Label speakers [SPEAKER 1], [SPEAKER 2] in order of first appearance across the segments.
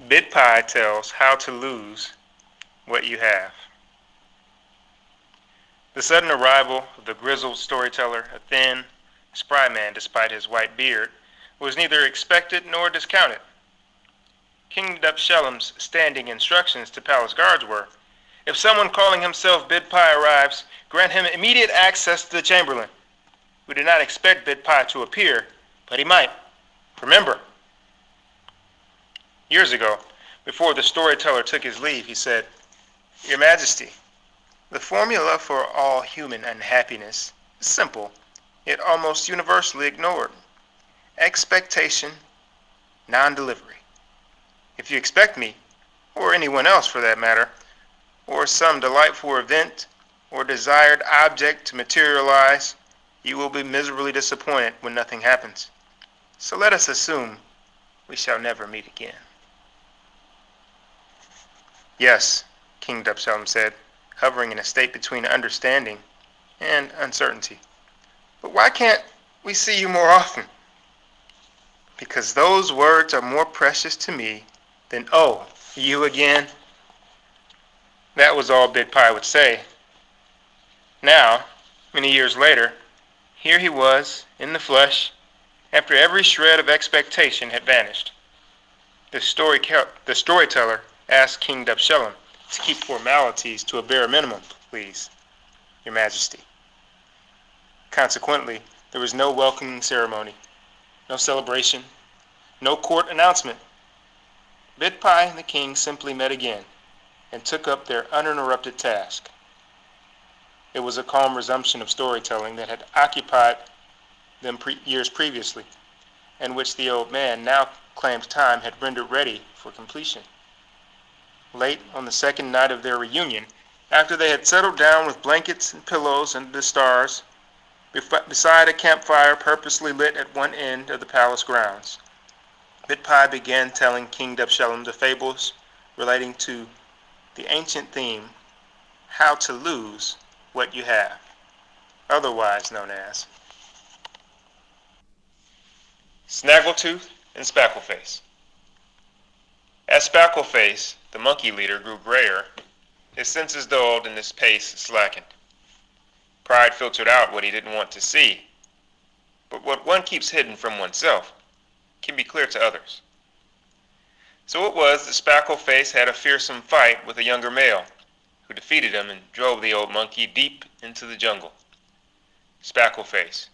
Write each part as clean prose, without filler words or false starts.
[SPEAKER 1] BitPie tells how to lose what you have. The sudden arrival of the grizzled storyteller, a thin, spry man despite his white beard, was neither expected nor discounted. King Dubshellam's standing instructions to palace guards were, if someone calling himself BitPie arrives, grant him immediate access to the chamberlain. We did not expect BitPie to appear, but he might. Remember. Years ago, before the storyteller took his leave, he said, Your Majesty, the formula for all human unhappiness is simple, yet almost universally ignored. Expectation, non-delivery. If you expect me, or anyone else for that matter, or some delightful event or desired object to materialize, you will be miserably disappointed when nothing happens. So let us assume we shall never meet again. Yes, King Dubshellam said, hovering in a state between understanding and uncertainty. But why can't we see you more often? Because those words are more precious to me than, oh, you again? That was all BitPie would say. Now, many years later, here he was, in the flesh, after every shred of expectation had vanished. The storyteller asked King Dubshellam to keep formalities to a bare minimum, please, Your Majesty. Consequently, there was no welcoming ceremony, no celebration, no court announcement. BitPie and the king simply met again and took up their uninterrupted task. It was a calm resumption of storytelling that had occupied them years previously, and which the old man now claimed time had rendered ready for completion. Late on the second night of their reunion, after they had settled down with blankets and pillows under the stars, beside a campfire purposely lit at one end of the palace grounds, BitPie began telling King Dubshellam the fables relating to the ancient theme, how to lose what you have, otherwise known as Snaggletooth and Spackleface. As Spackleface, the monkey leader, grew grayer, his senses dulled and his pace slackened. Pride filtered out what he didn't want to see, but what one keeps hidden from oneself can be clear to others. So it was that Spackleface had a fearsome fight with a younger male, who defeated him and drove the old monkey deep into the jungle. Spackleface,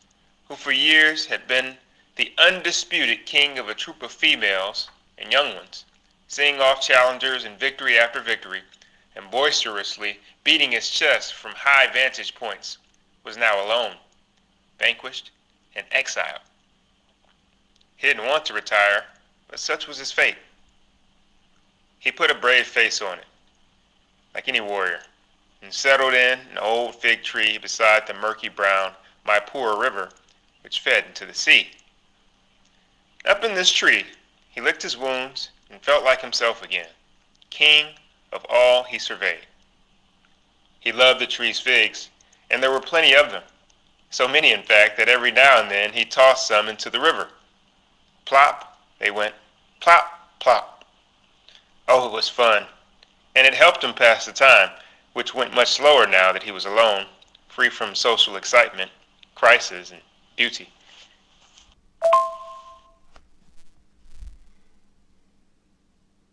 [SPEAKER 1] who for years had been the undisputed king of a troop of females and young ones, seeing off challengers in victory after victory, and boisterously beating his chest from high vantage points, was now alone, vanquished, and exiled. He didn't want to retire, but such was his fate. He put a brave face on it, like any warrior, and settled in an old fig tree beside the murky brown Maipura River, which fed into the sea. Up in this tree, he licked his wounds and felt like himself again, king of all he surveyed. He loved the tree's figs, and there were plenty of them, so many in fact that every now and then he tossed some into the river. Plop, they went, plop, plop. Oh, it was fun, and it helped him pass the time, which went much slower now that he was alone, free from social excitement, crisis, and beauty.